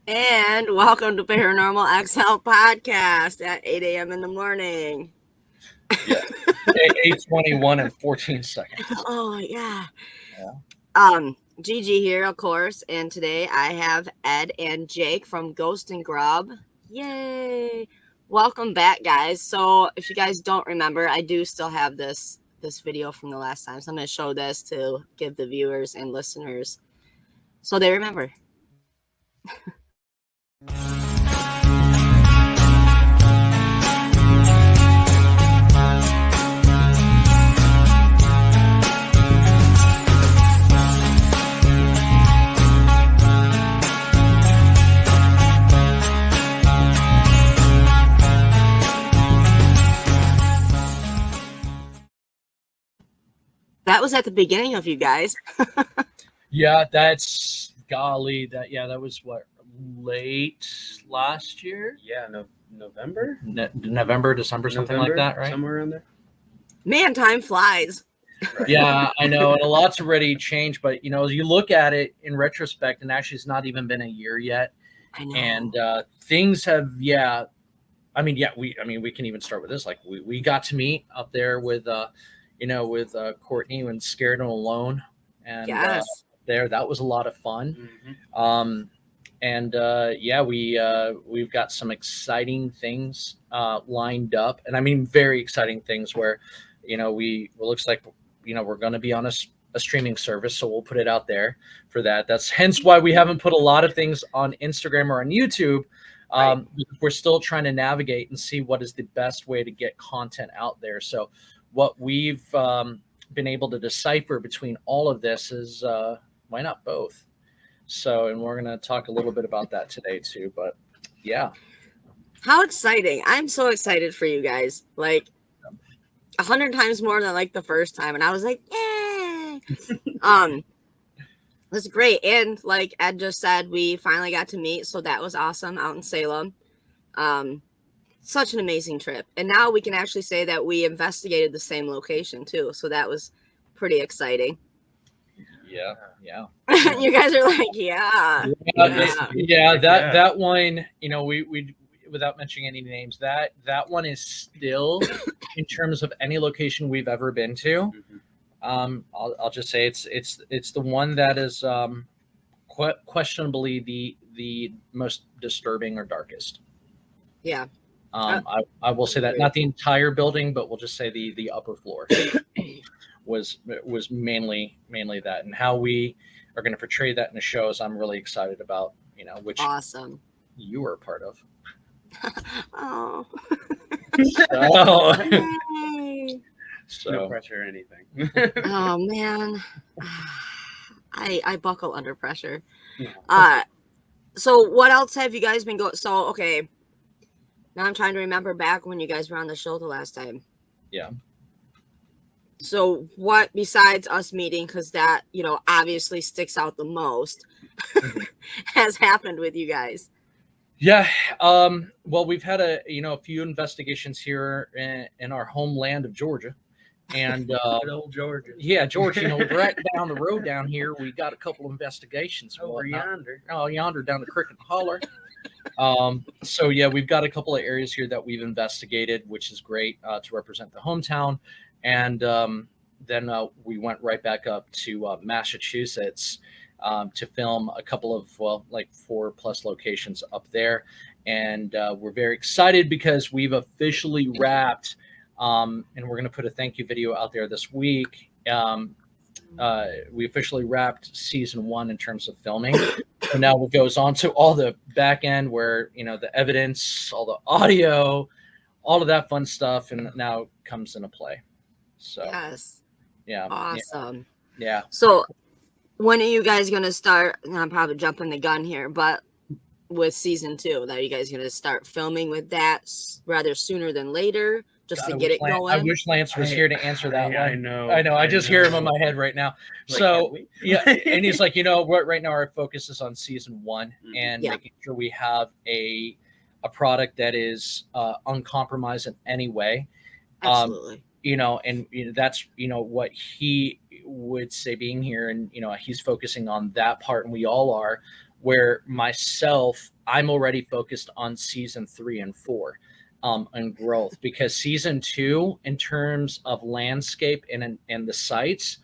And welcome to Paranormal XL Podcast at 8 a.m. in the morning. Yeah. 8:21 and 14 seconds. Oh, yeah. Yeah. Gigi here, of course. And today I have Ed and Jake from Ghost N Grub. Yay. Welcome back, guys. So if you guys don't remember, I do still have this video from the last time. So I'm going to show this to give the viewers and listeners so they remember. That was at the beginning of you guys. Yeah, that's golly. That was what, late last year? Yeah, November? November, December, something like that, right? Somewhere around there. Man, time flies. Right. Yeah, I know. And a lot's already changed, but as you look at it in retrospect, and actually it's not even been a year yet. I know. And things have, we can even start with this. Like we got to meet up there with Courtney when Scared and Alone, and Yes. that was a lot of fun. Mm-hmm. We've got some exciting things lined up, and I mean very exciting things where it looks like we're going to be on a streaming service, so we'll put it out there for that. That's hence why we haven't put a lot of things on Instagram or on YouTube. Right. We're still trying to navigate and see what is the best way to get content out there. So what we've been able to decipher between all of this is why not both? So, and we're going to talk a little bit about that today too, but yeah. How exciting. I'm so excited for you guys. Like 100 times more than like the first time. And I was like, yay. That's great. And like Ed just said, we finally got to meet. So that was awesome out in Salem. Such an amazing trip. And now we can actually say that we investigated the same location too. So that was pretty exciting. Yeah. You guys are like, yeah. That one, we without mentioning any names, that one is still in terms of any location we've ever been to. I'll just say it's the one that is questionably the most disturbing or darkest. Yeah. I will say that not the entire building, but we'll just say the upper floor was mainly that, and how we are going to portray that in the shows. I'm really excited about, which awesome you were a part of. Oh. So No pressure or anything. Oh man, I buckle under pressure. Yeah. So what else have you guys been going? So okay, now I'm trying to remember back when you guys were on the show the last time. Yeah. So what besides us meeting, because that obviously sticks out the most, has happened with you guys? Yeah. Well, we've had a few investigations here in our homeland of Georgia. And Good old Georgia. yeah, George, right down the road down here, we got a couple of investigations. Over yonder. Oh, yonder down the creek and holler. So yeah, we've got a couple of areas here that we've investigated, which is great to represent the hometown. And then we went right back up to Massachusetts to film a couple of 4+ locations up there. And we're very excited because we've officially wrapped. And we're going to put a thank you video out there this week. We officially wrapped season 1 in terms of filming. So now it goes on to all the back end where, the evidence, all the audio, all of that fun stuff, and now comes into play. So, Yes. Yeah. Awesome. Yeah. So when are you guys going to start? And I'm probably jumping the gun here, but with season 2, that you guys going to start filming with that rather sooner than later? just God, to I get wish it Lance- going? I wish Lance was here to answer that one. I know. I just hear him in my head right now. Like, So can we? yeah, and he's like, you know what? Right now, our focus is on season 1 and Yeah. making sure we have a product that is uncompromised in any way. Absolutely. You know, and that's what he would say being here, and he's focusing on that part, and we all are. Where myself, I'm already focused on season 3 and 4. And growth, because season 2, in terms of landscape and the sites,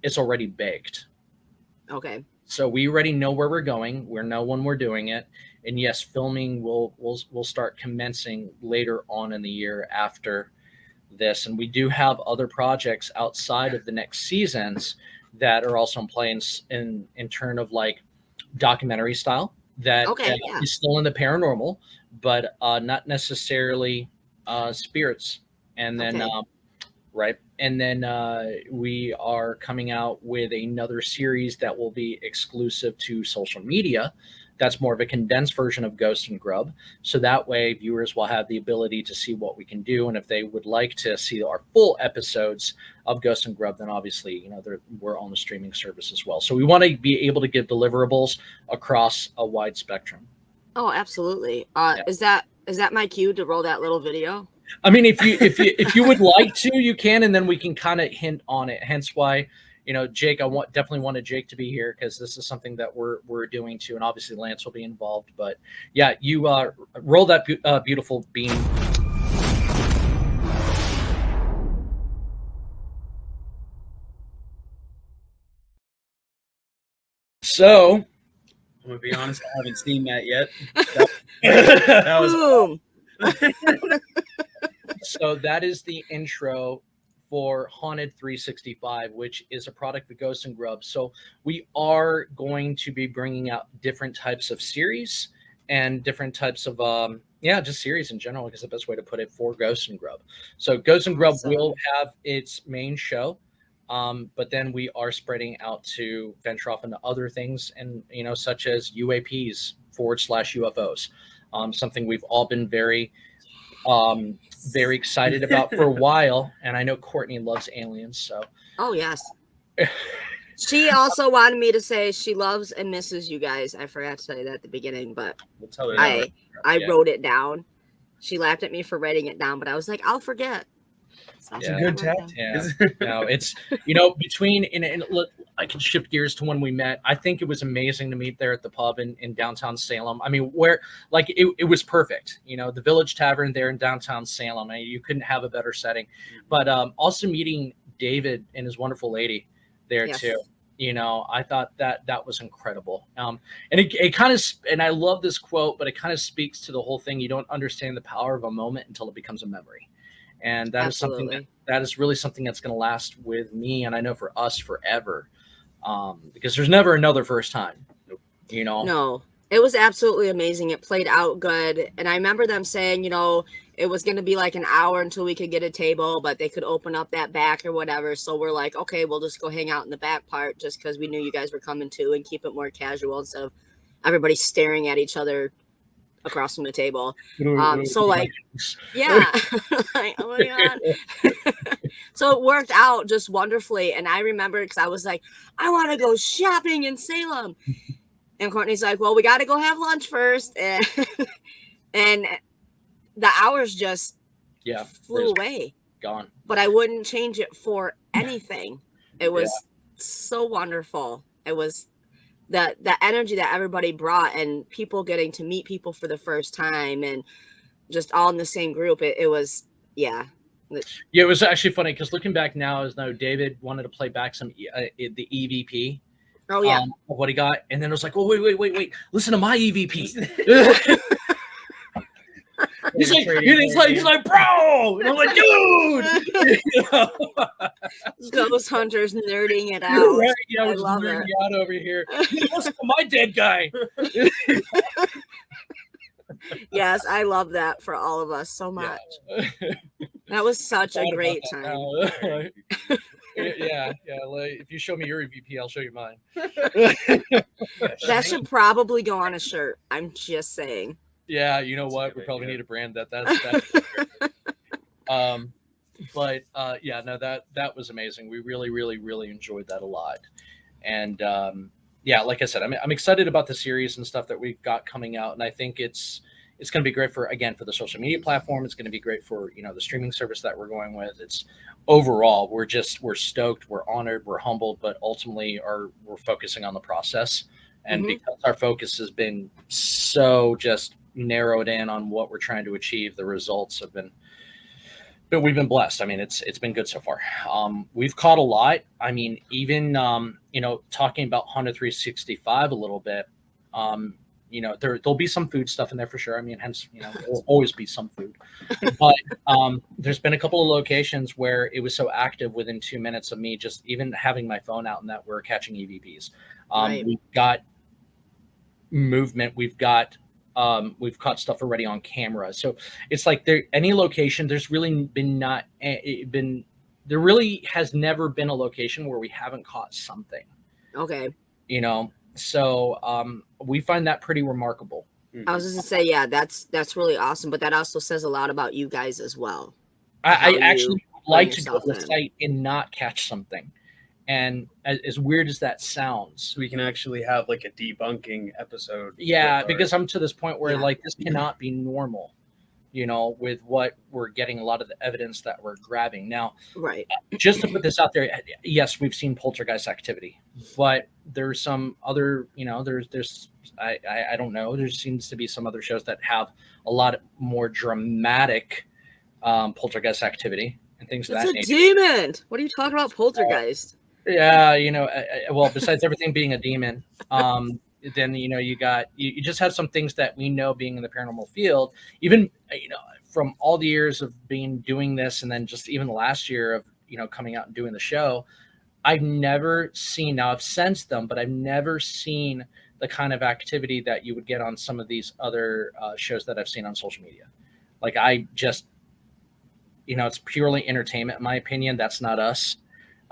it's already baked. Okay. So we already know where we're going. We know when we're doing it, and yes, filming will start commencing later on in the year after this. And we do have other projects outside of the next seasons that are also in play in turn of like documentary style that Okay, yeah. is still in the paranormal, but not necessarily spirits. And then Okay. right, and then we are coming out with another series that will be exclusive to social media. That's more of a condensed version of Ghost and Grub, so that way viewers will have the ability to see what we can do. And if they would like to see our full episodes of Ghost and Grub, then obviously we're on the streaming service as well. So we want to be able to give deliverables across a wide spectrum. Oh, absolutely. Yeah. Is that my cue to roll that little video? I mean, if you would like to, you can, and then we can kind of hint on it. Hence why, Jake, definitely wanted Jake to be here, because this is something that we're doing too, and obviously Lance will be involved. But yeah, you roll that beautiful beam. So I'm gonna be honest, I haven't seen that yet. that That was Boom. So that is the intro for Haunted 365, which is a product of Ghost and Grub. So we are going to be bringing out different types of series and different types of just series in general, because the best way to put it, for Ghost and Grub. So Ghost and Grub Awesome. will have its main show, but then we are spreading out to venture off into other things, and such as UAPs / UFOs, something we've all been very excited about for a while. And I know Courtney loves aliens, so Oh, yes. She also wanted me to say she loves and misses you guys. I forgot to say that at the beginning, but we'll tell her I Yeah. wrote it down. She laughed at me for writing it down, but I was like, I'll forget. So That's Yeah. a good I wrote it tactic. Yeah. No, it's between and look, I can shift gears to when we met. I think it was amazing to meet there at the pub in downtown Salem. I mean, where like it was perfect. The Village Tavern there in downtown Salem. I mean, you couldn't have a better setting. But also meeting David and his wonderful lady there Yes. too. I thought that was incredible. And it kind of, and I love this quote, but it kind of speaks to the whole thing. You don't understand the power of a moment until it becomes a memory. And that Absolutely. is something that is really something that's going to last with me, and I know for us forever, because there's never another first time. No, it was absolutely amazing. It played out good. And I remember them saying, it was going to be like an hour until we could get a table, but they could open up that back or whatever. So we're like, okay, we'll just go hang out in the back part, just because we knew you guys were coming too, and keep it more casual instead of everybody staring at each other across from the table. So like, yeah, like, oh my God. So it worked out just wonderfully. And I remember, because I was like, I want to go shopping in Salem. And Courtney's like, well, we got to go have lunch first. And, and the hours just flew away. Gone. But I wouldn't change it for anything. It was so wonderful. It was the energy that everybody brought, and people getting to meet people for the first time, and just all in the same group. It was, yeah. Yeah, it was actually funny, because looking back now, David wanted to play back some the EVP. Oh yeah. Of what he got, and then it was like, oh wait, listen to my EVP. he's like, bro, and I'm like, dude. Ghost hunters nerding it out. Right? Yeah, I was love nerding it. out over here. Listen to my dead guy. Yes, I love that for all of us so much. Yeah. That was such a great time. Right? Yeah. Like, if you show me your EVP, I'll show you mine. That should probably go on a shirt. I'm just saying. Yeah, you know what? We probably need to brand that. That's But yeah, no, that was amazing. We really enjoyed that a lot. And yeah, like I said, I'm excited about the series and stuff that we've got coming out, and I think it's going to be great for, again, for the social media platform. It's going to be great for, the streaming service that we're going with. It's overall, we're stoked, we're honored, we're humbled, but ultimately we're focusing on the process. And because our focus has been so just narrowed in on what we're trying to achieve, the results have been. But we've been blessed. I mean, it's been good so far. We've caught a lot. I mean, even talking about Honda 365 a little bit. There'll be some food stuff in there for sure. I mean, hence, there'll always be some food. But there's been a couple of locations where it was so active within 2 minutes of me just even having my phone out and that we're catching EVPs. Right. We've got movement. We've caught stuff already on camera. So it's like any location, there's really there really has never been a location where we haven't caught something. Okay. So we find that pretty remarkable. I was just gonna say, yeah, that's really awesome, but that also says a lot about you guys as well. I actually like to go to the site and not catch something. And as weird as that sounds, we can actually have like a debunking episode. Yeah, because I'm to this point where like this cannot be normal, with what we're getting, a lot of the evidence that we're grabbing. Now, right. Just to put this out there, yes, we've seen poltergeist activity, but there's some other, I don't know, there seems to be some other shows that have a lot more dramatic poltergeist activity and things of that nature. It's a demon. What are you talking about, poltergeist? Yeah, well, besides everything being a demon, then you just have some things that we know, being in the paranormal field, even from all the years of doing this, and then just even the last year of coming out and doing the show, I've never seen. Now I've sensed them, but I've never seen the kind of activity that you would get on some of these other shows that I've seen on social media. Like I just, it's purely entertainment, in my opinion. That's not us.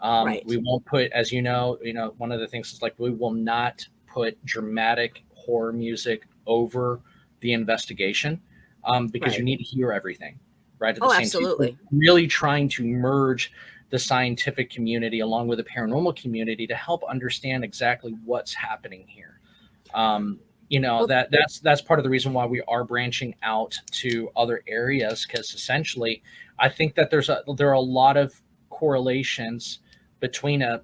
Right. We won't put, as one of the things is like, we will not put dramatic horror music over the investigation, because you need to hear everything, right? At the same absolutely. time, really trying to merge the scientific community along with the paranormal community to help understand exactly what's happening here. That's part of the reason why we are branching out to other areas, because essentially, I think that there are a lot of correlations between a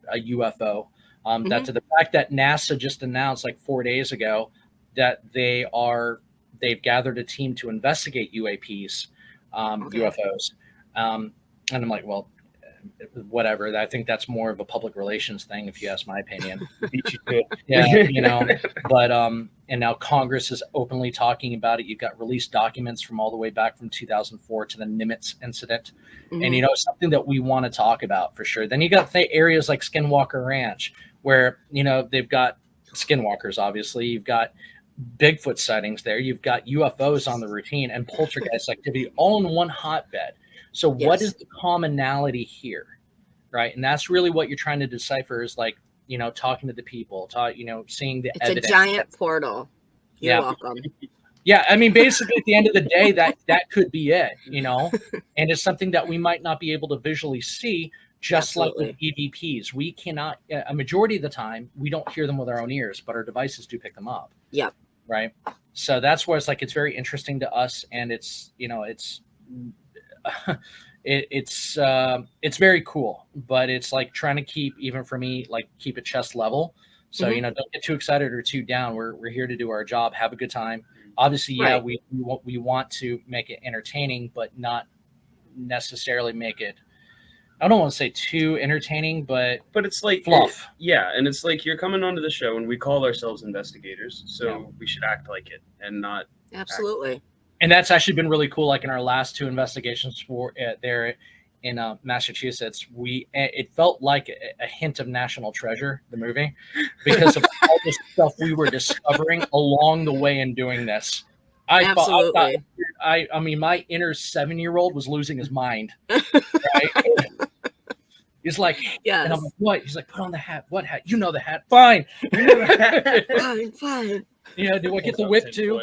UFO, that to the fact that NASA just announced like 4 days ago that they've gathered a team to investigate UAPs, UFOs, and I'm like, well, whatever. I think that's more of a public relations thing, if you ask my opinion. Yeah, but and now Congress is openly talking about it. You've got released documents from all the way back from 2004 to the Nimitz incident, and something that we want to talk about for sure. Then you got areas like Skinwalker Ranch, where they've got skinwalkers. Obviously, you've got Bigfoot sightings there. You've got UFOs on the routine and poltergeist activity all in one hotbed. So what is the commonality here, right? And that's really what you're trying to decipher, is like, talking to the people, seeing the evidence. It's a giant portal. You're welcome. Yeah, I mean, basically, at the end of the day, that could be it, and it's something that we might not be able to visually see, just like with EVPs. We cannot, a majority of the time, we don't hear them with our own ears, but our devices do pick them up. Yep. Right? So that's where it's like, it's very interesting to us, and it's, it's very cool, but it's like trying to keep, even for me, like keep it chest level. So, don't get too excited or too down. We're here to do our job, have a good time. Obviously, we want to make it entertaining, but not necessarily make it, I don't want to say too entertaining, but it's like fluff. And it's like, you're coming onto the show and we call ourselves investigators, so we should act like it and not. Absolutely. And that's actually been really cool. Like in our last 2 investigations there in Massachusetts, it felt like a hint of National Treasure, the movie, because of all the stuff we were discovering along the way in doing this. I mean, my inner 7-year-old was losing his mind. Right? He's like, and I'm like, what? He's like, put on the hat. What hat? You know the hat. Fine. You know the hat. Fine. Do I get the whip too?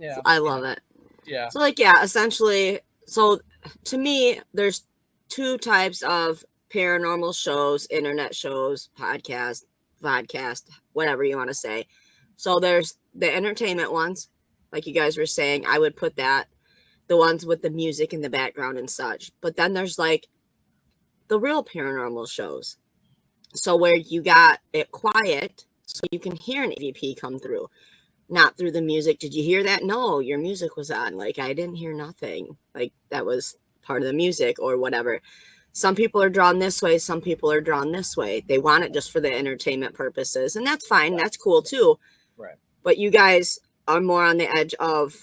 Yeah. I love it. Yeah. So essentially, So to me, there's two types of paranormal shows, internet shows, podcast, whatever you want to say. So there's the entertainment ones, like you guys were saying. I would put that, the ones with the music in the background and such. But then there's like the real paranormal shows. So where you got it quiet so you can hear an EVP come through, not through the music. Did you hear that? No, your music was on. Like, I didn't hear nothing. Like, that was part of the music or whatever. Some people are drawn this way, some people are drawn this way. They want it just for the entertainment purposes, and that's fine. That's cool too. Right. But you guys are more on the edge of,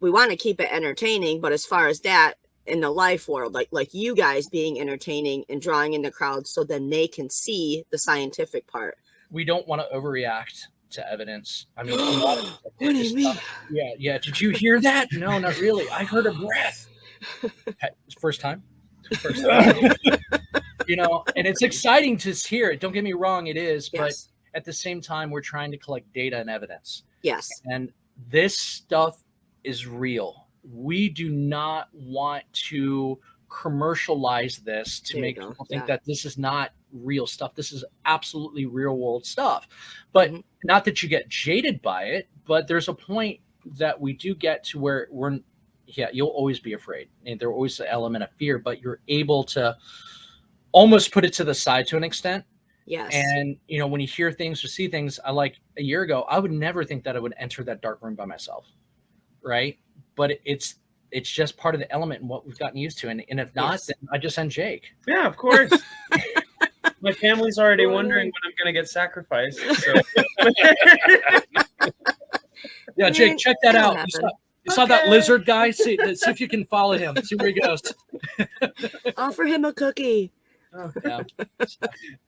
we want to keep it entertaining, but as far as that in the life world, like you guys being entertaining and drawing in the crowd so then they can see the scientific part. We don't want to overreact to evidence. I mean, What do you mean? Yeah. Did you hear that? No, not really. I heard a breath. First time. You know, and it's exciting to hear it. Don't get me wrong, it is. Yes. But at the same time, we're trying to collect data and evidence. Yes. And this stuff is real. We do not want to commercialize this to make people think that this is not real stuff. This is absolutely real world stuff. But not that you get jaded by it, but there's a point that we do get to where you'll always be afraid. And there's always an element of fear, but you're able to almost put it to the side to an extent. Yes. And, you know, when you hear things or see things, like a year ago, I would never think that I would enter that dark room by myself. Right. But it's just part of the element and what we've gotten used to. And if not, then I just send Jake. Yeah, of course. My family's already wondering when I'm going to get sacrificed. So. Yeah, Jake, check that out. You saw that lizard guy? See if you can follow him. See where he goes. Offer him a cookie. Oh, yeah.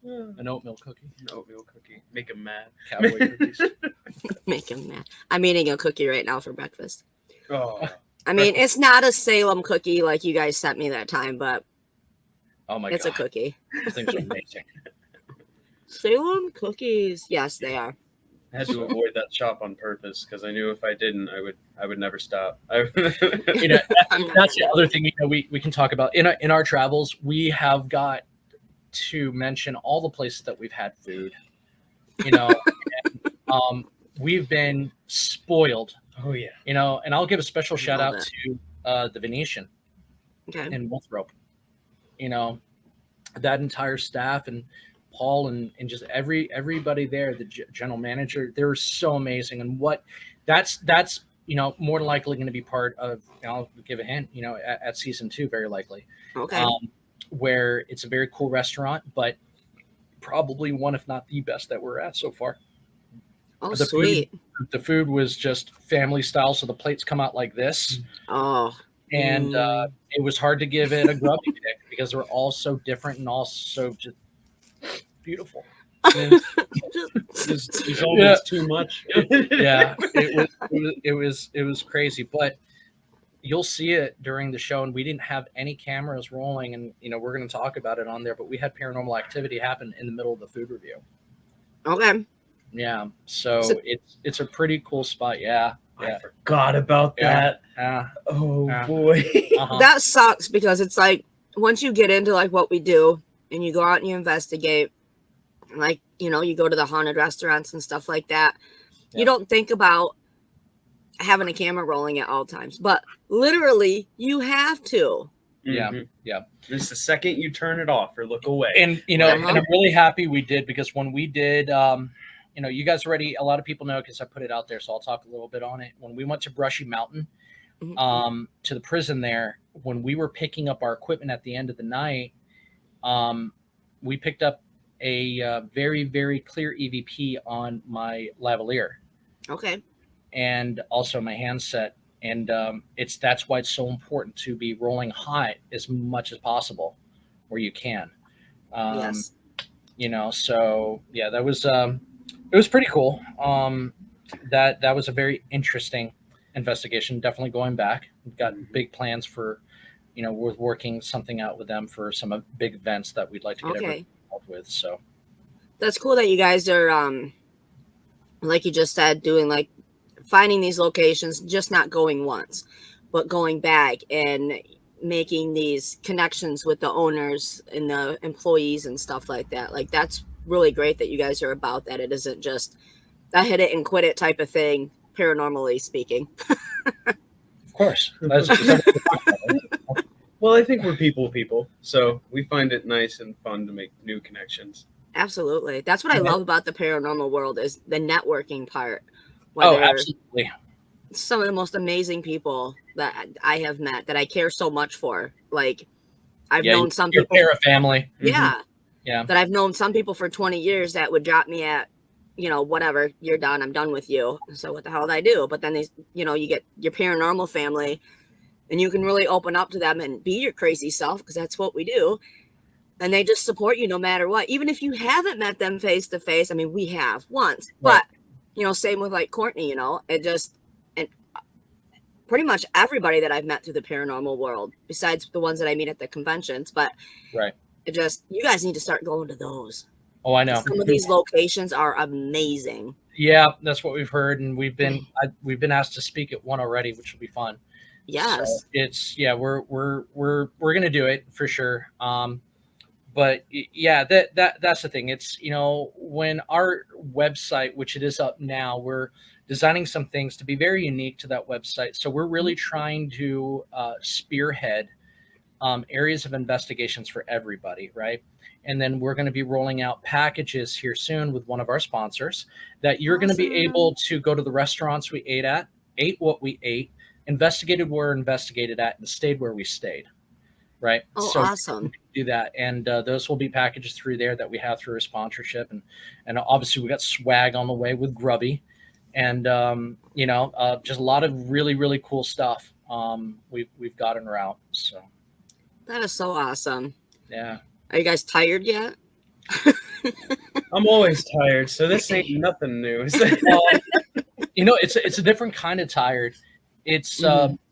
An oatmeal cookie. An oatmeal cookie. Make him mad. Cowboy cookies. Make him mad. I'm eating a cookie right now for breakfast. Oh. I mean, it's not a Salem cookie like you guys sent me that time, but oh my it's God. A cookie. Those things are amazing. Salem cookies. Yes, they are. I had to avoid that shop on purpose because I knew if I didn't, I would never stop. You know, that's the other thing. You know, we can talk about in our travels. We have got to mention all the places that we've had food. You know, and, we've been spoiled. Oh yeah. You know, and I'll give a special shout out to the Venetian in Winthrop. You know, that entire staff and Paul and just everybody there, the general manager, they're so amazing. And that's you know, more than likely going to be part of, I'll give a hint, you know, at season 2, very likely. Okay. Where it's a very cool restaurant, but probably one, if not the best that we're at so far. Oh, sweet. The food was just family style. So the plates come out like this. Oh. And it was hard to give it a grubby pick because they're all so different and also just beautiful. It's almost too much. Yeah, it was crazy, but you'll see it during the show. And we didn't have any cameras rolling, and you know we're going to talk about it on there. But we had paranormal activity happen in the middle of the food review. Okay. Yeah, so it's a pretty cool spot. Yeah. I forgot about that. Oh boy. That sucks because it's like once you get into like what we do and you go out and you investigate, like, you know, you go to the haunted restaurants and stuff like that. You don't think about having a camera rolling at all times, but literally you have to. Yeah. Just the second you turn it off or look away. And, you know, and I'm really happy we did, because when we did, you know, you guys already, a lot of people know because I put it out there, so I'll talk a little bit on it. When we went to Brushy Mountain, to the prison there, when we were picking up our equipment at the end of the night, we picked up a very, very clear EVP on my lavalier. Okay. And also my handset. And that's why it's so important to be rolling hot as much as possible where you can. Yes. You know, so yeah, that was it was pretty cool. That was a very interesting investigation. Definitely going back. We've got big plans for, you know, we're working something out with them for some big events that we'd like to get everyone involved with. So that's cool that you guys are like you just said, doing like finding these locations, just not going once. but going back and making these connections with the owners and the employees and stuff like that. Like, that's really great that you guys are about that. It isn't just a hit it and quit it type of thing, paranormally speaking. Of course. Well, I think we're people, so we find it nice and fun to make new connections. Absolutely. That's what I love about the paranormal world, is the networking part. Oh, absolutely. Some of the most amazing people that I have met that I care so much for. Like, I've known some people. You're a family. Yeah. Yeah. That I've known some people for 20 years that would drop me at, whatever, you're done, I'm done with you. So what the hell did I do? But then you get your paranormal family, and you can really open up to them and be your crazy self, because that's what we do. And they just support you no matter what. Even if you haven't met them face to face. I mean, we have once, Right. but same with like Courtney, it just, and pretty much everybody that I've met through the paranormal world, besides the ones that I meet at the conventions, but right. You guys need to start going to those. Oh, I know. Some of these locations are amazing. Yeah, that's what we've heard, and we've been asked to speak at one already, which will be fun. Yes, so we're gonna do it for sure. But yeah, that's the thing. It's when our website, which it is up now, we're designing some things to be very unique to that website. So we're really trying to spearhead areas of investigations for everybody, right? And then we're going to be rolling out packages here soon with one of our sponsors that you're going to be able to go to the restaurants we ate what we ate, investigated where investigated at, and stayed where we stayed, right? Oh, so awesome. Do that, and those will be packaged through there that we have through a sponsorship, and obviously we got swag on the way with Grubby, and just a lot of really, really cool stuff we've got en route. So that is so awesome. Yeah. Are you guys tired yet? I'm always tired, so this ain't nothing new. It's a different kind of tired. It's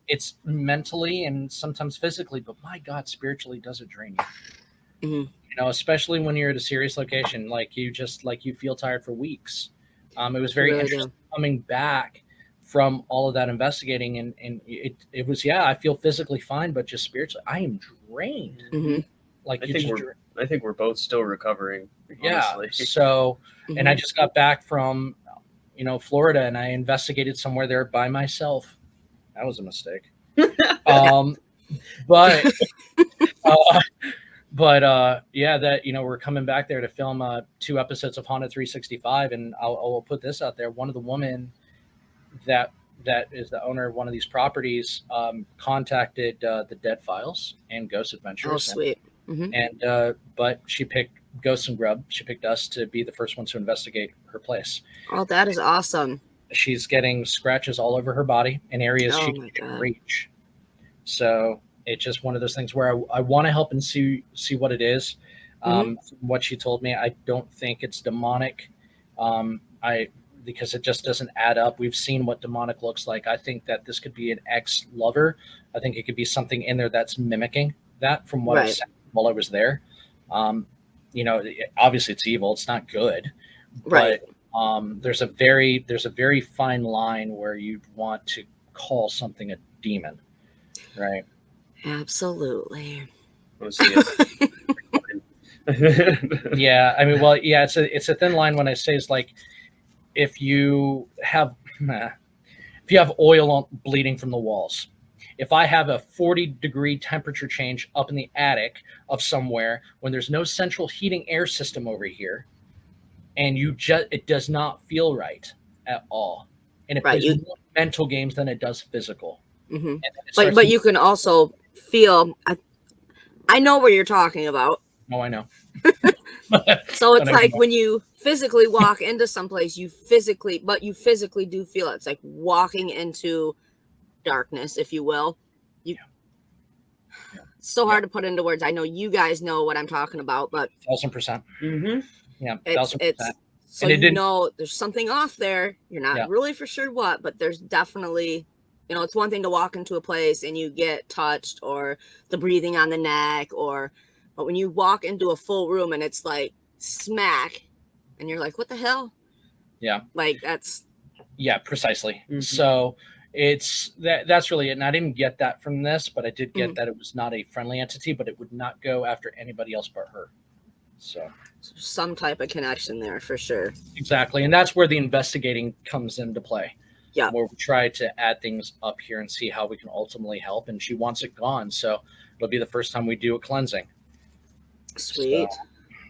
it's mentally and sometimes physically, but my God, spiritually does it drain you. Especially when you're at a serious location, like you feel tired for weeks. It was very interesting coming back from all of that investigating, and it was, I feel physically fine, but just spiritually, I am drained. Like I think we're both still recovering. Honestly. Yeah. So, and I just got back from, Florida, and I investigated somewhere there by myself. That was a mistake. But we're coming back there to film 2 episodes of Haunted 365, and I'll put this out there. One of the women that is the owner of one of these properties contacted the Dead Files and Ghost Adventures. Oh, sweet. But she picked Ghost N Grub. She picked us to be the first ones to investigate her place. Oh, that is awesome. She's getting scratches all over her body in areas she can't reach. So it's just one of those things where I want to help and see what it is. From what she told me, I don't think it's demonic. Because it just doesn't add up. We've seen what demonic looks like. I think that this could be an ex-lover. I think it could be something in there that's mimicking that from what I said while I was there. Obviously it's evil. It's not good. Right. But there's a very fine line where you'd want to call something a demon. Right. Absolutely. Yeah. I mean, well, yeah, it's a thin line when I say it's like, if you have oil bleeding from the walls, if I have a 40-degree temperature change up in the attic of somewhere when there's no central heating air system over here, and it does not feel right at all, and it plays more mental games than it does physical. But you can also feel. I know what you're talking about. Oh, I know. So it's like when you physically walk into someplace, you physically do feel it. It's like walking into darkness, if you will. So hard to put into words. I know you guys know what I'm talking about, but 1000%. Yeah, 1000%. So there's something off there. You're not really for sure what, but there's definitely, it's one thing to walk into a place and you get touched or the breathing on the neck but when you walk into a full room and it's like smack and you're like, what the hell? Yeah. Like that's. Yeah, precisely. So that's really it. And I didn't get that from this, but I did get Mhm. that it was not a friendly entity, but it would not go after anybody else but her. So Some type of connection there for sure. exactly, and that's where the investigating comes into play. Yeah. Where we try to add things up here and see how we can ultimately help. And she wants it gone, so it'll be the first time we do a cleansing. Sweet. So,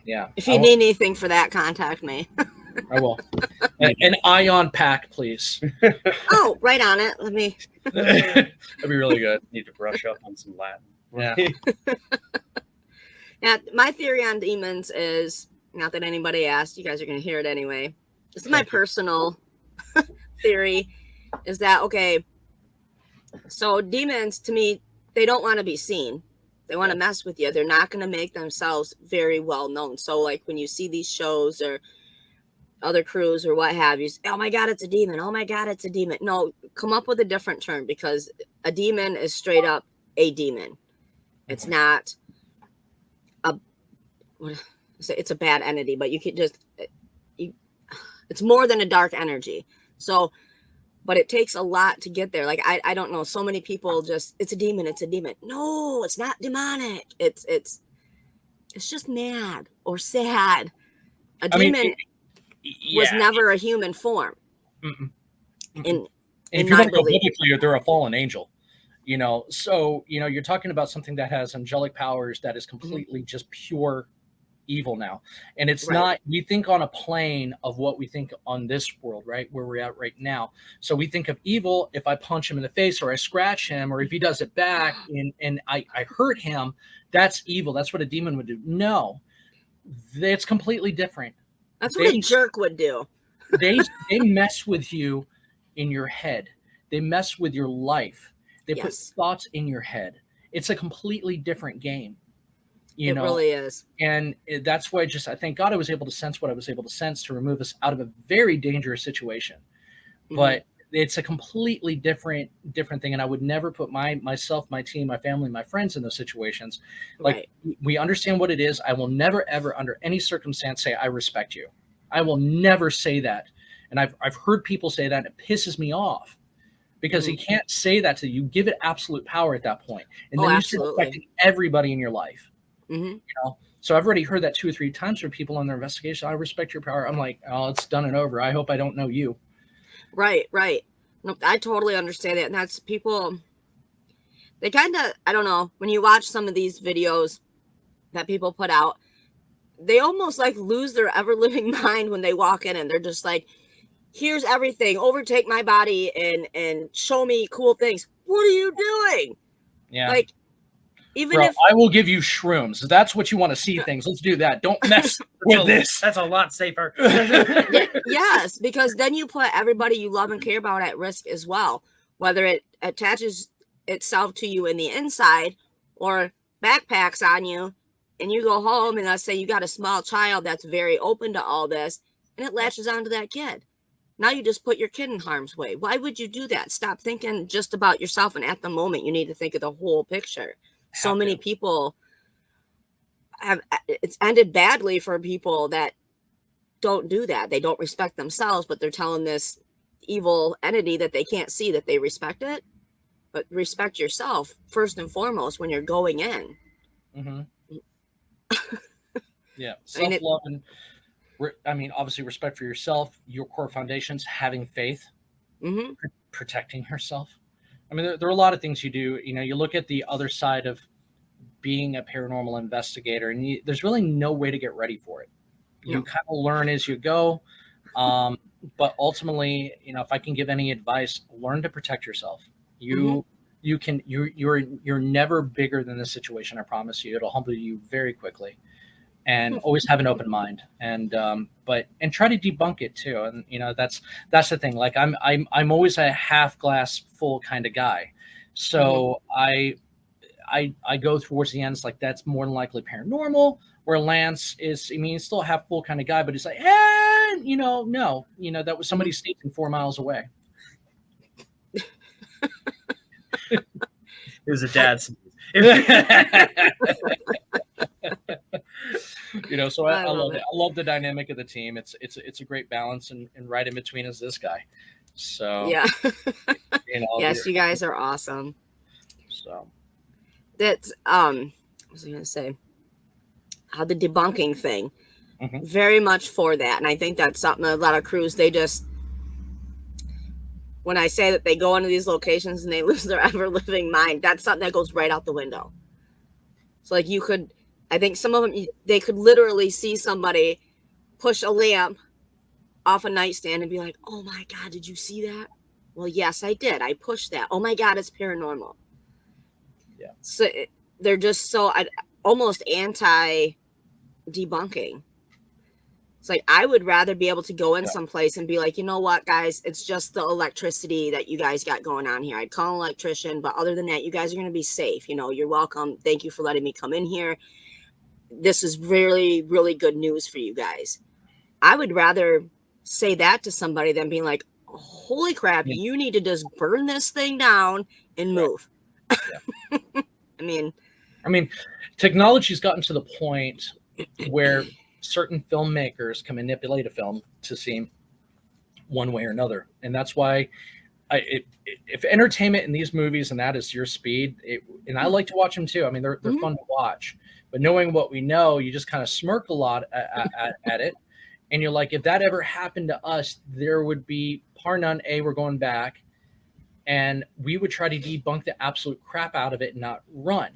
yeah. If you need anything for that, contact me. I will. An ion pack, please. Oh, right on it. Let me. That'd be really good. Need to brush up on some Latin. Yeah. Now, my theory on demons is, not that anybody asked, you guys are going to hear it anyway. This is my personal theory, is that, okay, so demons, to me, they don't want to be seen. They want to mess with you. They're not going to make themselves very well known. So, like, when you see these shows or other crews or what have you, oh my God, it's a demon. Oh my God, it's a demon. No, come up with a different term, because a demon is straight up a demon. It's not it's a bad entity, but you can just, it's more than a dark energy. So, but it takes a lot to get there. Like, I don't know. So many people just, it's a demon. It's a demon. No, it's not demonic. It's just mad or sad. A demon was never a human form. Mm-mm. And if you want to go biblically, they're a fallen angel. So you're talking about something that has angelic powers that is completely just pure evil now. And it's not, we think on a plane of what we think on this world, right, where we're at right now. So we think of evil if I punch him in the face or I scratch him, or if he does it back and I hurt him, that's evil. That's what a demon would do. No, it's completely different. That's what a jerk would do. They mess with you in your head. They mess with your life. They put thoughts in your head. It's a completely different game. It really is. And that's why I thank God I was able to sense what I was able to sense to remove us out of a very dangerous situation. Mm-hmm. But it's a completely different thing. And I would never put myself, my team, my family, my friends in those situations. Like, we understand what it is. I will never, ever, under any circumstance, say, I respect you. I will never say that. And I've heard people say that, and it pisses me off. Because you can't say that to you. Give it absolute power at that point. And then you start respecting everybody in your life. Mm-hmm. So I've already heard that 2 or 3 times from people on their investigation. I respect your power. I'm like, oh, it's done and over. I hope I don't know you. Right. Nope, I totally understand it. And that's people, they kind of, I don't know, when you watch some of these videos that people put out, they almost like lose their ever-living mind when they walk in, and they're just like, here's everything, overtake my body and show me cool things. What are you doing? Yeah. Like, even if I will give you shrooms. If that's what you want to see things, let's do that. Don't mess with this. That's a lot safer. Yes, because then you put everybody you love and care about at risk as well. Whether it attaches itself to you in the inside or backpacks on you, and you go home and let's say you got a small child that's very open to all this, and it latches onto that kid. Now you just put your kid in harm's way. Why would you do that? Stop thinking just about yourself, and at the moment you need to think of the whole picture. So many people it's ended badly for people that don't do that. They don't respect themselves, but they're telling this evil entity that they can't see that they respect it. But respect yourself first and foremost when you're going in. Mm-hmm. Yeah, self-love and obviously respect for yourself, your core foundations, having faith, protecting yourself. There are a lot of things you do. You look at the other side of being a paranormal investigator, and there's really no way to get ready for it. You kind of learn as you go. But ultimately, if I can give any advice, learn to protect yourself. You're never bigger than the situation. I promise you. It'll humble you very quickly. And always have an open mind, and try to debunk it too. And that's the thing. Like I'm always a half glass full kind of guy. So I go towards the ends like that's more than likely paranormal. Where Lance is, he's still a half full kind of guy, but he's like, no, that was somebody stating 4 miles away. It was a dad's. So I love it. I love the dynamic of the team. It's a great balance, and right in between is this guy. So Yeah. you know, Yes, you guys are awesome. so That's what was I gonna say? The debunking thing. mhm. Very much for that. And I think that's something a lot of crews, they just, when I say that they go into these locations and they lose their ever living mind, that's something that goes right out the window. So like I think some of them, they could literally see somebody push a lamp off a nightstand and be like, oh my God, did you see that? Well, yes, I did. I pushed that. Oh my God, it's paranormal. Yeah. So they're just so almost anti debunking. It's like, I would rather be able to go in Yeah. someplace and be like, you know what, guys, it's just the electricity that you guys got going on here. I'd call an electrician, but other than that, you guys are going to be safe. You're welcome. Thank you for letting me come in here. This is really, really good news for you guys. I would rather say that to somebody than being like, holy crap, Yeah. you need to just burn this thing down and move. Yeah. I mean, technology's gotten to the point where certain filmmakers can manipulate a film to seem one way or another, and that's why if entertainment in these movies and that is your speed, and I like to watch them too. I mean, they're fun to watch, but knowing what we know, you just kind of smirk a lot at it, and you're like, if that ever happened to us, there would be par none. We're going back, and we would try to debunk the absolute crap out of it and not run.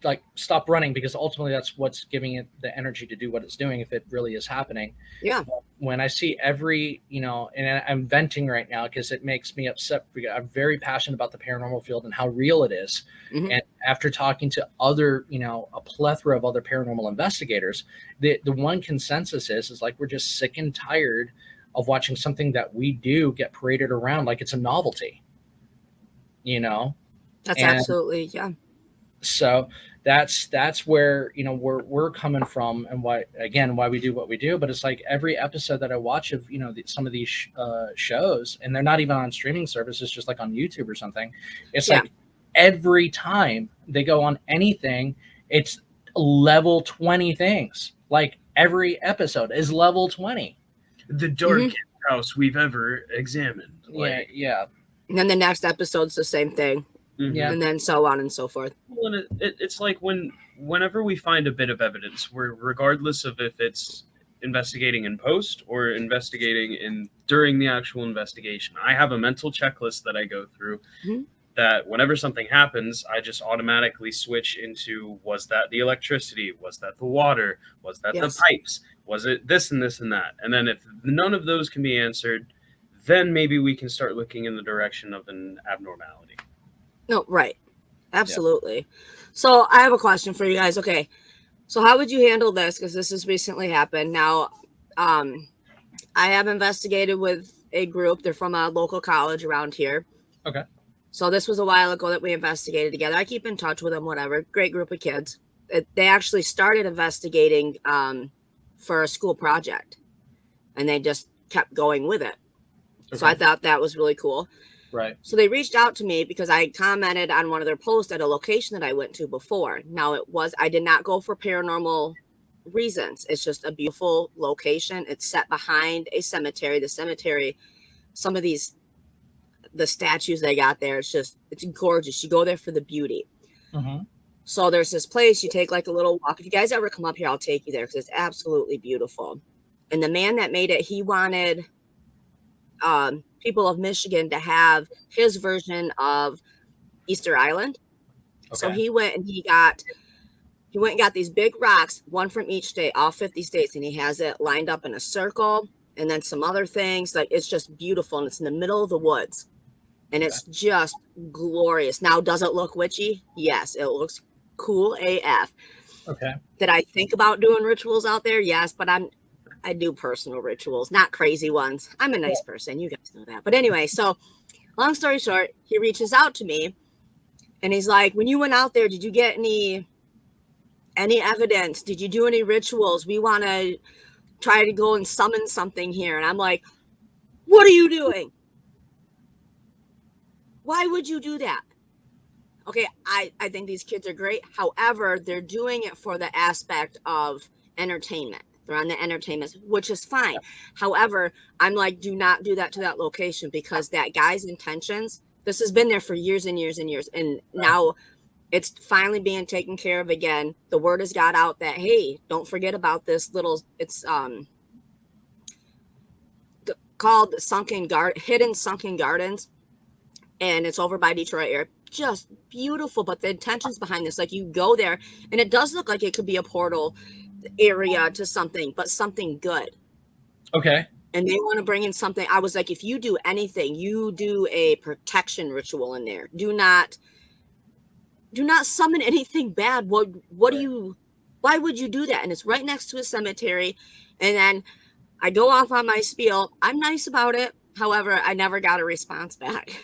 Like stop running, because ultimately that's what's giving it the energy to do what it's doing if it really is happening. Yeah. When I see every, and I'm venting right now because it makes me upset, because I'm very passionate about the paranormal field and how real it is. And after talking to other, a plethora of other paranormal investigators, the one consensus is like, we're just sick and tired of watching something that we do get paraded around like it's a novelty. That's absolutely, yeah. So that's where we're coming from, and why we do what we do. But it's like every episode that I watch of some of these shows, and they're not even on streaming services, just like on YouTube or something. It's like every time they go on anything, it's level 20 things. Like every episode is level 20. The darkest house we've ever examined. Yeah. And then the next episode's the same thing. Yeah. And then so on and so forth. Well, and it's like whenever we find a bit of evidence, regardless of if it's investigating in post or investigating during the actual investigation, I have a mental checklist that I go through that whenever something happens, I just automatically switch into, was that the electricity? Was that the water? Was that the pipes? Was it this and this and that? And then if none of those can be answered, then maybe we can start looking in the direction of an abnormality. No, right. Absolutely. Yeah. So I have a question for you guys. Okay. So how would you handle this? Because this has recently happened. Now, I have investigated with a group. They're from a local college around here. Okay. So this was a while ago that we investigated together. I keep in touch with them, whatever. Great group of kids. They actually started investigating for a school project, and they just kept going with it. Okay. So I thought that was really cool. Right. So they reached out to me because I commented on one of their posts at a location that I went to before. Now I did not go for paranormal reasons. It's just a beautiful location. It's set behind a cemetery. The cemetery, some of the statues they got there, it's gorgeous. You go there for the beauty. So there's this place, you take like a little walk. If you guys ever come up here, I'll take you there because it's absolutely beautiful. And the man that made it, he wanted people of Michigan to have his version of Easter Island. Okay. So he went and got these big rocks, one from each state, all 50 states, and he has it lined up in a circle, and then some other things. Like, it's just beautiful, and it's in the middle of the woods, and it's just glorious. Now, does it look witchy? Yes, it looks cool AF. Okay. Did I think about doing rituals out there? Yes, but I do personal rituals, not crazy ones. I'm a nice person. You guys know that. But anyway, so long story short, he reaches out to me and he's like, when you went out there, did you get any evidence? Did you do any rituals? We want to try to go and summon something here. And I'm like, what are you doing? Why would you do that? Okay, I think these kids are great. However, they're doing it for the aspect of entertainment. They're on the entertainment, which is fine. However, I'm like, do not do that to that location, because that guy's intentions, this has been there for years and years and years. And now it's finally being taken care of again. The word has got out that, hey, don't forget about this little, it's called Hidden Sunken Gardens. And it's over by Detroit area. Just beautiful. But the intentions behind this, like, you go there and it does look like it could be a portal area to something, but something good. Okay. And they want to bring in something. I was like, if you do anything, you do a protection ritual in there. Do not summon anything bad. What do you, why would you do that? And it's right next to a cemetery. And then I go off on my spiel. I'm nice about it. However, I never got a response back.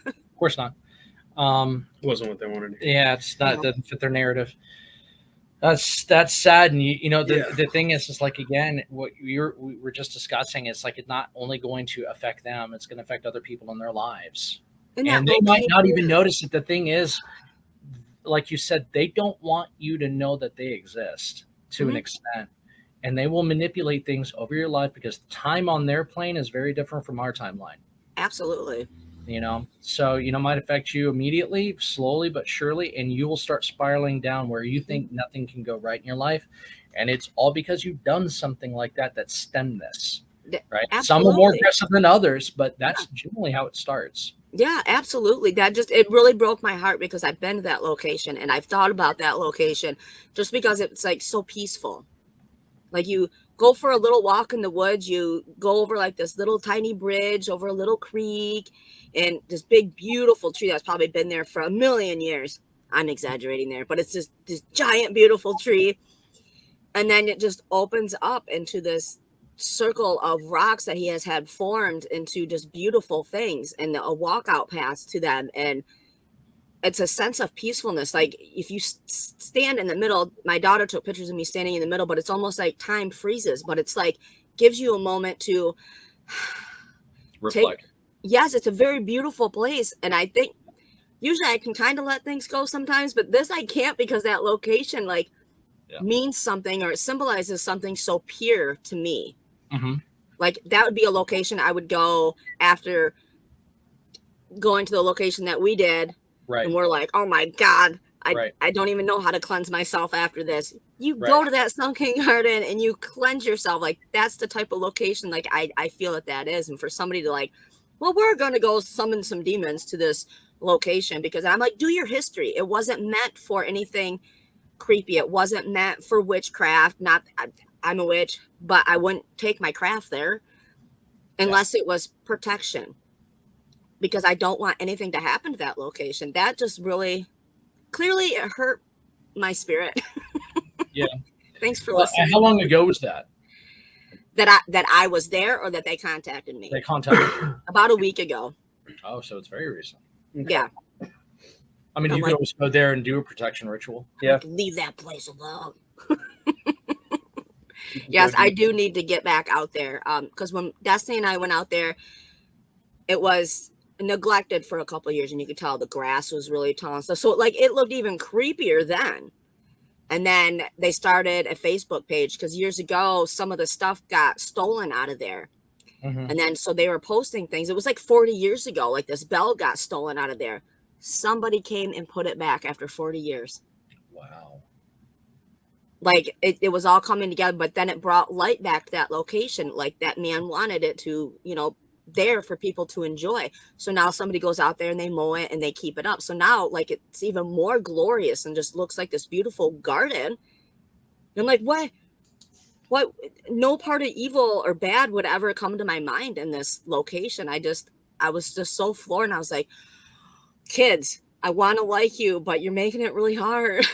Of course not. Wasn't what they wanted. Yeah, it's not, doesn't fit their narrative. That's sad. And the thing is like, again, what we were just discussing, it's like, it's not only going to affect them, it's going to affect other people in their lives. And they might not even notice it. The thing is, like you said, they don't want you to know that they exist to an extent. And they will manipulate things over your life, because time on their plane is very different from our timeline. Absolutely. So, might affect you immediately, slowly, but surely. And you will start spiraling down where you think nothing can go right in your life. And it's all because you've done something like that stemmed this, right? Absolutely. Some are more aggressive than others, but that's generally how it starts. Yeah, absolutely. It really broke my heart, because I've been to that location and I've thought about that location just because it's like so peaceful. Like, you go for a little walk in the woods, you go over like this little tiny bridge over a little creek, and this big, beautiful tree that's probably been there for 1,000,000 years. I'm exaggerating there, but it's just this giant, beautiful tree. And then it just opens up into this circle of rocks that he has had formed into just beautiful things, and a walkout path to them. And it's a sense of peacefulness. Like, if you stand in the middle, my daughter took pictures of me standing in the middle, but it's almost like time freezes, but it's like, gives you a moment to reflect. Yes, it's a very beautiful place. And I think usually I can kind of let things go sometimes, but this I can't, because that location means something, or it symbolizes something so pure to me. Like, that would be a location I would go after going to the location that we did. Right. And we're like, oh my God, I don't even know how to cleanse myself after this. You go to that sunken garden and you cleanse yourself. Like, that's the type of location, like, I feel that is. And for somebody to like, well, we're going to go summon some demons to this location, because I'm like, do your history. It wasn't meant for anything creepy. It wasn't meant for witchcraft. I'm a witch, but I wouldn't take my craft there unless it was protection, because I don't want anything to happen to that location. That just really, clearly, it hurt my spirit. Yeah. Thanks for listening. How long ago was that? That I was there, or that they contacted me? They contacted you. About a week ago. Oh, so it's very recent. Yeah. I mean, you could always go there and do a protection ritual. Yeah. Leave that place alone. Yes, I do need to get back out there. Because when Destiny and I went out there, it was neglected for a couple of years, and you could tell the grass was really tall and stuff. So like, it looked even creepier then. And then they started a Facebook page, because years ago, some of the stuff got stolen out of there. And then, so they were posting things. It was like 40 years ago, like this bell got stolen out of there. Somebody came and put it back after 40 years. Wow. Like, it was all coming together, but then it brought light back to that location. Like, that man wanted it to, there for people to enjoy. So now somebody goes out there and they mow it and they keep it up. So now, like, it's even more glorious and just looks like this beautiful garden. And I'm like, what no part of evil or bad would ever come to my mind in this location. I was just so floored. And I was like, kids, I want to like you, but you're making it really hard.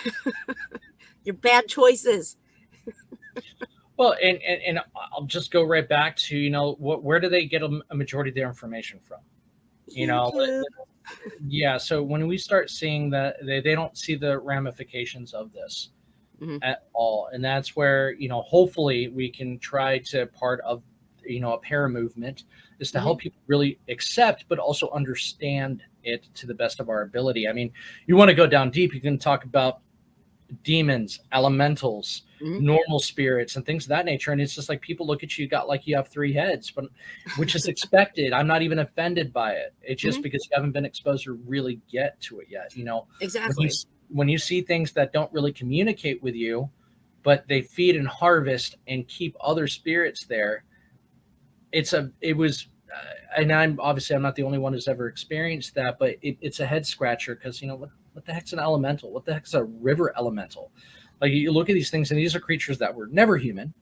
Your bad choices. Well, and I'll just go right back to, where do they get a majority of their information from? Yeah. So when we start seeing that, they don't see the ramifications of this at all. And that's where, hopefully we can try to part of, a para movement is to help people really accept, but also understand it to the best of our ability. I mean, you want to go down deep, you can talk about, demons, elementals, Mhm. normal spirits, and things of that nature. And it's just like people look at you, got like you have 3 heads, but which is expected. I'm not even offended by it. It's just Mhm. because you haven't been exposed to really get to it yet. You know, Exactly. when you see things that don't really communicate with you, but they feed and harvest and keep other spirits there. It was, and I'm not the only one who's ever experienced that, but it's a head scratcher because, you know, what the heck's an elemental? What the heck's a river elemental? Like, you look at these things, and these are creatures that were never human,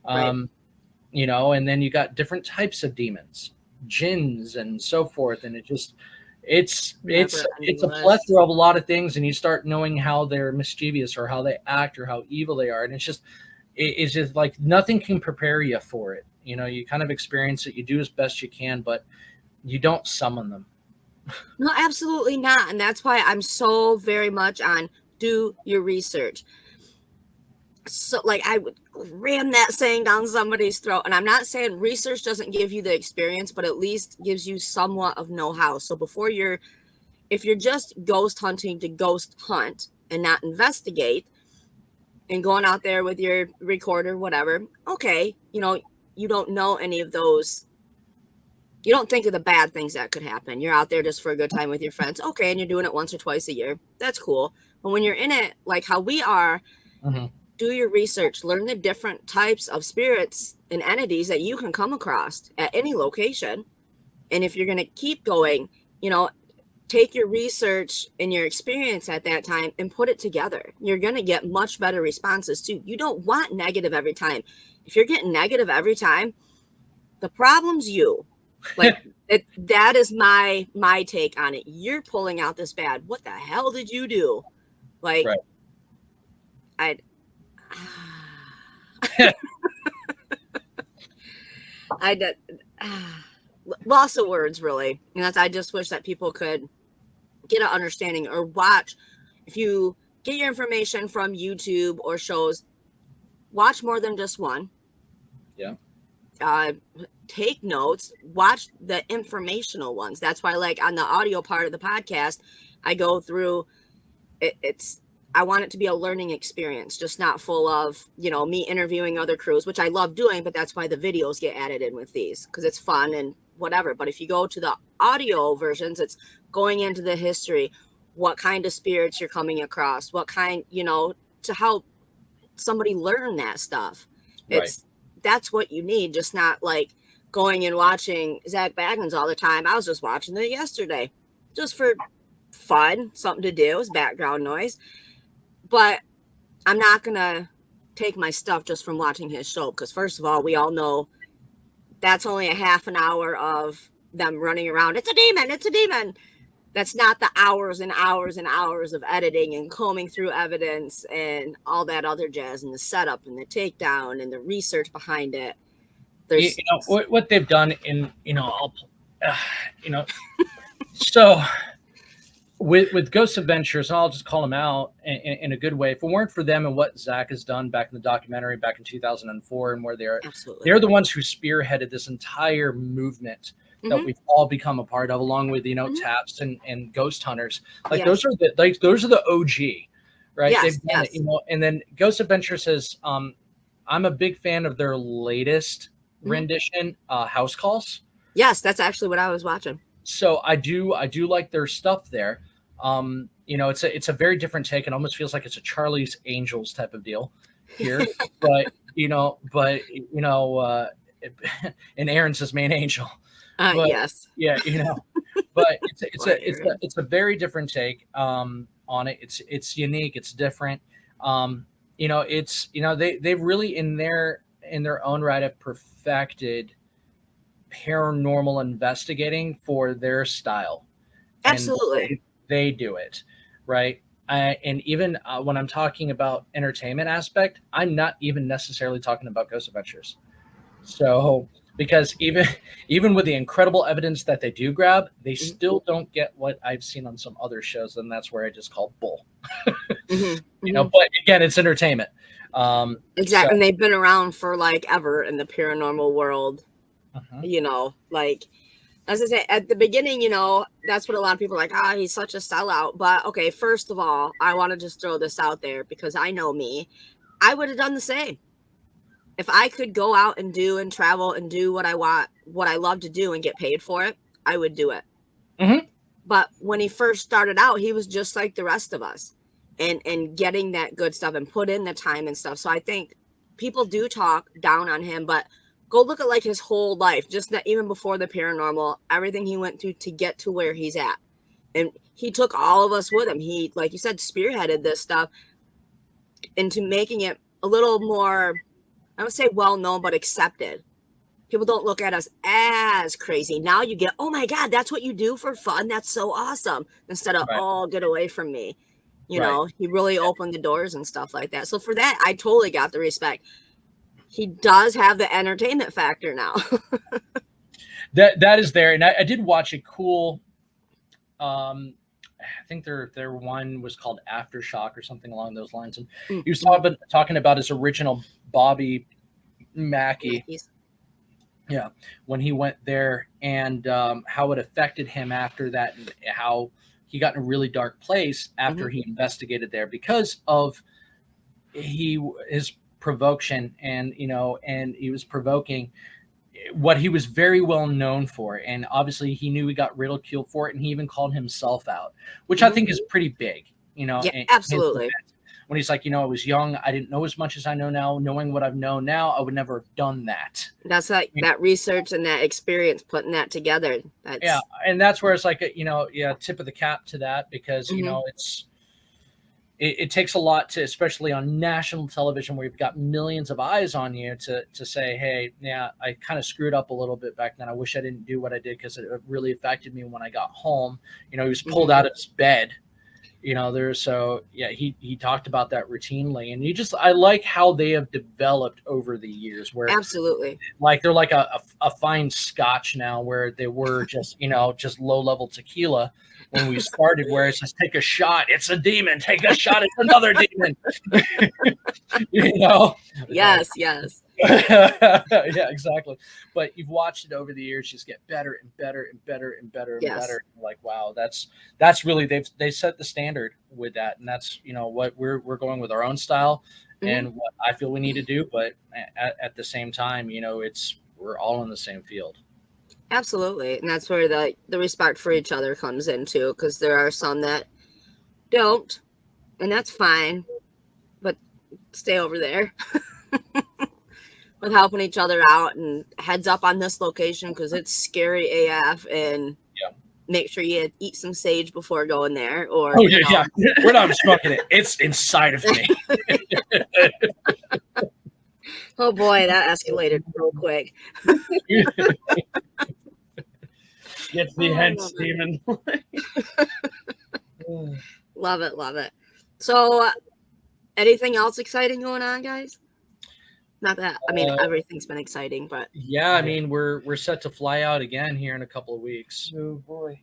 Right. you know, and then you got different types of demons, jinns, and so forth, and it's Never ending a list. plethora of a lot of things, and you start knowing how they're mischievous or how they act or how evil they are, and it's just like nothing can prepare you for it. You know, you kind of experience it, you do as best you can, but you don't summon them. No, absolutely not. And that's why I'm so very much on do your research. So, like, I would ram that saying down somebody's throat. And I'm not saying research doesn't give you the experience, but at least gives you somewhat of know-how. So if you're just ghost hunting to ghost hunt and not investigate and going out there with your recorder, whatever, okay, you don't know any of those. You don't think of the bad things that could happen. You're out there just for a good time with your friends. Okay, and you're doing it once or twice a year. That's cool. But when you're in it, like how we are, Mm-hmm. do your research, learn the different types of spirits and entities that you can come across at any location. And if you're going to keep going, take your research and your experience at that time and put it together. You're going to get much better responses too. You don't want negative every time. If you're getting negative every time, the problem's you. Like that is my take on it. You're pulling out this bad. What the hell did you do? Like, Right. I did loss of words, really. And I just wish that people could get an understanding or watch. If you get your information from YouTube or shows, watch more than just one. Yeah. Take notes, watch the informational ones. That's why, like, on the audio part of the podcast, I go through I want it to be a learning experience, just not full of, me interviewing other crews, which I love doing, but that's why the videos get added in with these, because it's fun and whatever. But if you go to the audio versions, it's going into the history, what kind of spirits you're coming across, what kind, to help somebody learn that stuff. That's what you need, just not like going and watching Zach Bagans all the time. I was just watching it yesterday, just for fun, something to do, as background noise. But I'm not going to take my stuff just from watching his show, because first of all, we all know that's only a half an hour of them running around. It's a demon. It's a demon. That's not the hours and hours and hours of editing and combing through evidence and all that other jazz and the setup and the takedown and the research behind it. There's what they've done in, so with Ghost Adventures, I'll just call them out in a good way. If it weren't for them and what Zach has done back in the documentary back in 2004, and where they're the ones who spearheaded this entire movement that we've all become a part of, along with Taps and Ghost Hunters. Like those are the OG, right? Yes, They've done it, and then Ghost Adventures says, I'm a big fan of their latest rendition, House Calls. Yes, that's actually what I was watching. So I do like their stuff there. It's a very different take. It almost feels like it's a Charlie's Angels type of deal here, but and Aaron's his main angel. Yes. Yeah, but it's a very different take on it. It's unique. It's different. They've really in their own right have perfected paranormal investigating for their style. Absolutely. They do it right. And even when I'm talking about entertainment aspect, I'm not even necessarily talking about Ghost Adventures. So because even with the incredible evidence that they do grab, they still don't get what I've seen on some other shows, and that's where I just call bull. But again, it's entertainment. Exactly. So, and they've been around for like ever in the paranormal world. Like As I say, at the beginning, that's what a lot of people are like, he's such a sellout. But okay, first of all, I want to just throw this out there because I know me. I would have done the same. If I could go out and do and travel and do what I want, what I love to do and get paid for it, I would do it. Mm-hmm. But when he first started out, he was just like the rest of us and getting that good stuff and put in the time and stuff. So I think people do talk down on him, but go look at like his whole life, just that even before the paranormal, everything he went through to get to where he's at. And he took all of us with him. He, like you said, spearheaded this stuff into making it a little more, I would say well known, but accepted. People don't look at us as crazy. Now you get, oh my God, that's what you do for fun. That's so awesome. Instead of, Right. oh, get away from me. Right. He really opened the doors and stuff like that. So for that, I totally got the respect. He does have the entertainment factor now. That is there. And I did watch a cool, I think their one was called Aftershock or something along those lines. And he was talking about his original Bobby Mackey. Yeah, when he went there and how it affected him after that, and how he got in a really dark place after he investigated there because of his provocation, and and he was provoking what he was very well known for, and obviously he knew he got ridiculed for it, and he even called himself out, which I think is pretty big. Yeah, absolutely. When he's like, I was young, I didn't know as much as I know now. Knowing what I've known now, I would never have done that. That's like that research and that experience, putting that together. Yeah, and that's where it's like, tip of the cap to that, because it takes a lot to, especially on national television where you've got millions of eyes on you, to say, hey, yeah, I kind of screwed up a little bit back then. I wish I didn't do what I did because it really affected me when I got home. He was pulled out of his bed. He talked about that routinely, and I like how they have developed over the years, where absolutely, like they're like a fine scotch now, where they were just just low level tequila when we started, where it's just take a shot, it's a demon, take a shot, it's another demon. Yes. Yeah, exactly. But you've watched it over the years just get better and better and better and better and better. Like, wow, that's really, they set the standard with that, and that's what we're going with our own style and what I feel we need to do. But at the same time, we're all in the same field. Absolutely, and that's where the respect for each other comes in too, because there are some that don't, and that's fine, but stay over there. With helping each other out and heads up on this location because it's scary AF, and make sure you eat some sage before going there. Or yeah, we're not smoking it; it's inside of me. Oh boy, that escalated real quick. Gets the head steaming. Love it. So, anything else exciting going on, guys? Not that, I mean, everything's been exciting, but yeah, I mean, we're set to fly out again here in a couple of weeks. Oh boy!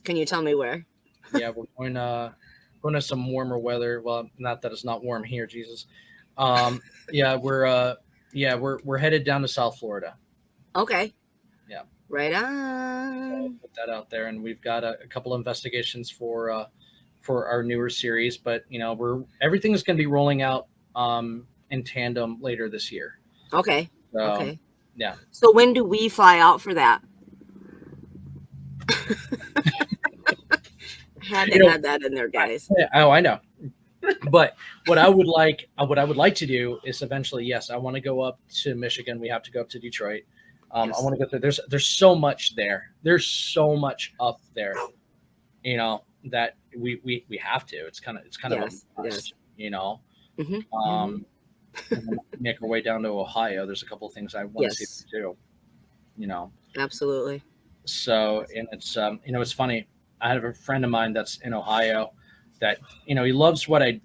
Can you tell me where? Yeah, we're going to some warmer weather. Well, not that it's not warm here, Jesus. We're headed down to South Florida. Okay. Yeah. Right on. Put that out there, and we've got a couple of investigations for our newer series, but everything is going to be rolling out in tandem later this year. Okay. So, okay. Yeah. So when do we fly out for that? Had to add that in there, guys. Oh, I know. But what I would like to do is eventually, yes, I want to go up to Michigan. We have to go up to Detroit. Yes. I want to go there. There's so much there. There's so much up there, that we have to. It's kind of a must, Mm-hmm. Make our way down to Ohio. There's a couple of things I want to see too. Absolutely. So, and it's it's funny. I have a friend of mine that's in Ohio that he loves what I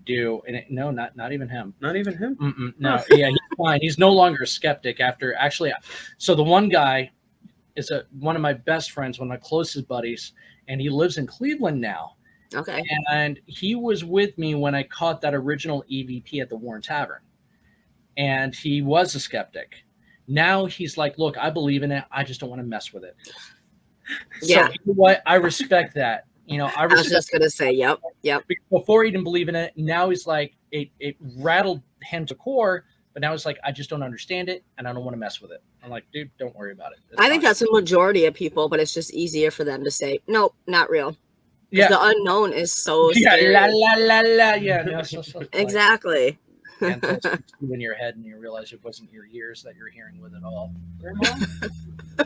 do, and not even him. Not even him. No, yeah, he's fine. He's no longer a skeptic after actually. So the one guy is one of my best friends, one of my closest buddies, and he lives in Cleveland now. Okay. And he was with me when I caught that original EVP at the Warren Tavern, and he was a skeptic. Now he's like, look, I believe in it. I just don't want to mess with it. Yeah. So you know what? I respect that. I was just gonna say, yep. Before he didn't believe in it, now he's like, it rattled him to core, but now it's like, I just don't understand it, and I don't want to mess with it. I'm like, dude, don't worry about it. I think that's the majority of people, but it's just easier for them to say, nope, not real. Yeah. The unknown is so scary. Yeah, la. Yeah, no, so Exactly. And in your head, and you realize it wasn't your ears that you're hearing with it all.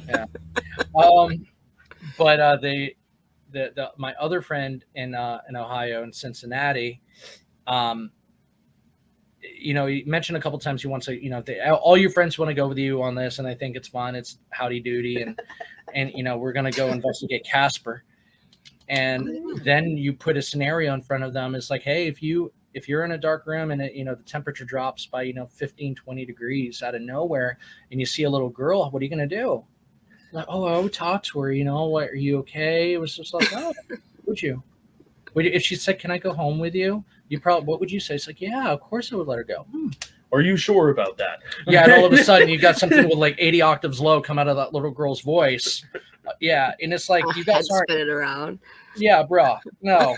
Yeah. But my other friend in Ohio, in Cincinnati, you mentioned a couple times you want to, all your friends want to go with you on this, and I think it's fun. It's howdy doody, and we're gonna go investigate Casper, and then you put a scenario in front of them. It's like, hey, if you're in a dark room and the temperature drops by 15, 20 degrees out of nowhere, and you see a little girl, what are you gonna do? Like, oh, talk to her. What? Are you okay? It was just like, oh, would you? If she said, "Can I go home with you?" What would you say? It's like, yeah, of course I would let her go. Are you sure about that? Yeah, and all of a sudden you got something with like 80 octaves low come out of that little girl's voice. Yeah, and it's like you guys aren't spin it around. Yeah, bro. No,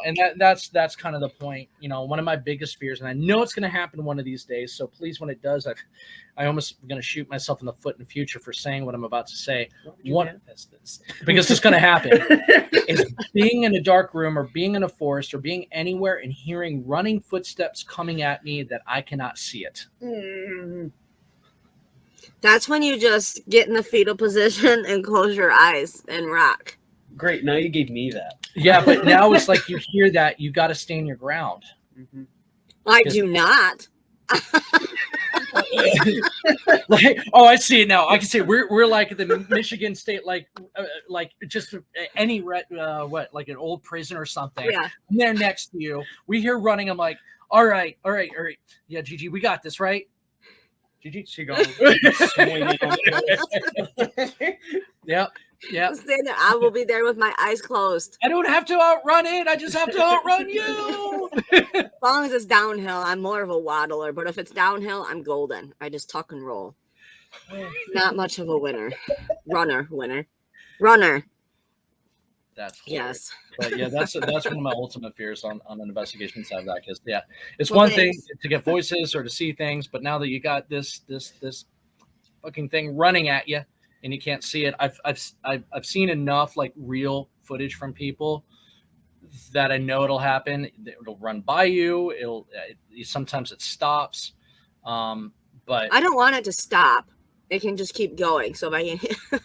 and that's kind of the point. One of my biggest fears, and I know it's going to happen one of these days. So please, when it does, I almost going to shoot myself in the foot in the future for saying what I'm about to say. Manifest this? Because it's going to happen. Is being in a dark room or being in a forest or being anywhere and hearing running footsteps coming at me that I cannot see it. That's when you just get in the fetal position and close your eyes and rock. Great. Now you gave me that. Yeah, but now it's like you hear that, you got to stand your ground. Mm-hmm. I do not. I see it now. I can see it. We're like the Michigan State, like just any like an old prison or something. Yeah. And they're next to you. We hear running. I'm like, all right. Yeah, Gigi, we got this, right? Gigi, she goes. Yep. Stand there. I will be there with my eyes closed. I don't have to outrun it. I just have to outrun you. As long as it's downhill, I'm more of a waddler. But if it's downhill, I'm golden. I just tuck and roll. Not much of a winner. Runner. That's yes. But yeah, that's one of my ultimate fears on an investigation side of that. Because it's one thing to get voices or to see things, but now that you got this fucking thing running at you and you can't see it, I've seen enough like real footage from people that I know it'll happen. It'll run by you. Sometimes it stops, but I don't want it to stop. It can just keep going. So if I can.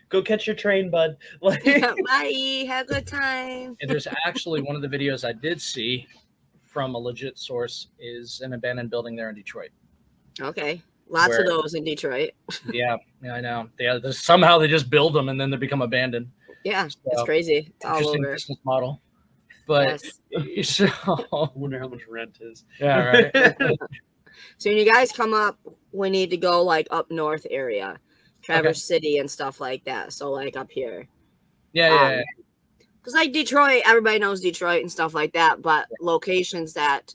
Go catch your train, bud. Bye. Have a good time. And there's actually one of the videos I did see from a legit source is an abandoned building there in Detroit. Okay. Lots of those in Detroit. Yeah, I know. Somehow they just build them and then they become abandoned. Yeah, so, it's crazy. It's all over. Business model. But so, I wonder how much rent is. Yeah, right. So when you guys come up, we need to go like up north area. Traverse City and stuff like that. So like up here. Yeah. Because like Detroit, everybody knows Detroit and stuff like that. But locations that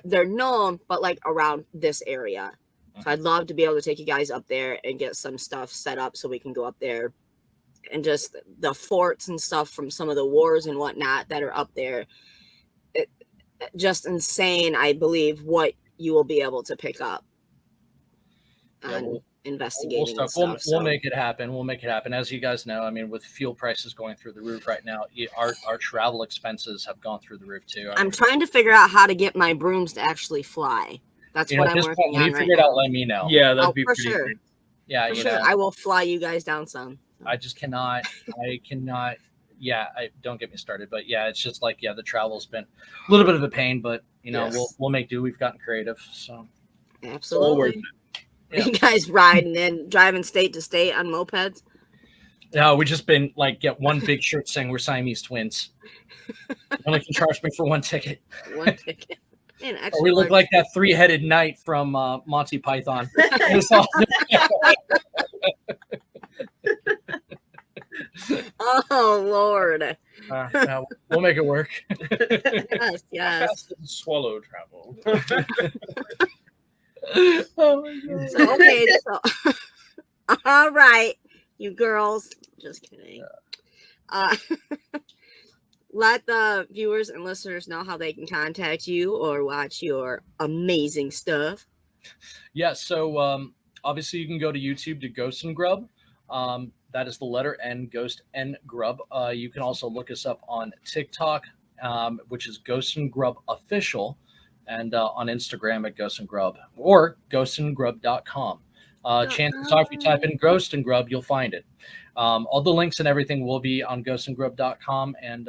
they're known, but like around this area. So I'd love to be able to take you guys up there and get some stuff set up so we can go up there. And just the forts and stuff from some of the wars and whatnot that are up there. Just insane, I believe, what you will be able to pick up. Investigating we'll make it happen. We'll make it happen. As you guys know, I mean, with fuel prices going through the roof right now, our travel expenses have gone through the roof too. I'm trying to figure out how to get my brooms to actually fly. That's what I'm working on right now. Figure it out, let me know. Yeah, that'd be for pretty sure. Great. Yeah, for sure. I will fly you guys down some. I just cannot. I cannot. Yeah, don't get me started. But yeah, it's just like the travel's been a little bit of a pain, but we'll make do. We've gotten creative, so absolutely. Yeah. You guys riding and driving state to state on mopeds? No, we just been like get one big shirt saying we're Siamese twins. Only can charge me for one ticket. One ticket. Man, we look like that three-headed knight from Monty Python. Oh Lord. We'll make it work. Yes. Swallow travel. Oh my God. So okay, so all right, you girls. Just kidding. Uh, let the viewers and listeners know how they can contact you or watch your amazing stuff. Yeah, so obviously you can go to YouTube to Ghost N Grub. That is the letter N, Ghost N Grub. You can also look us up on TikTok, which is Ghost N Grub Official, and on Instagram at Ghost N Grub or ghostngrub.com. Chances are, if you type in Ghost N Grub, you'll find it. All the links and everything will be on ghostngrub.com, and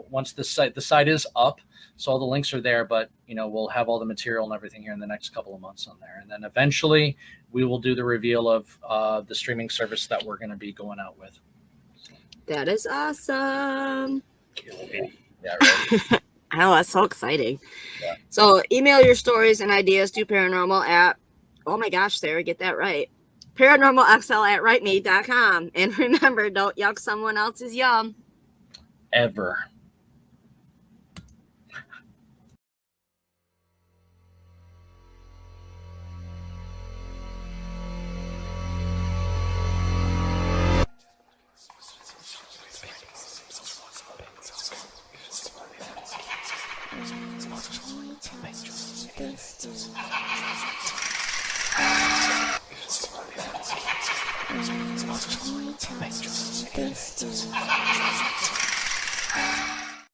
once the site is up, so all the links are there, but we'll have all the material and everything here in the next couple of months on there, and then eventually we will do the reveal of the streaming service that we're going to be going out with. That is awesome. Yeah, right. I know, that's so exciting. Yeah. So email your stories and ideas to paranormal at, oh my gosh, Sarah, get that right. paranormalxl@writeme.com. And remember, don't yuck someone else's yum. Ever. This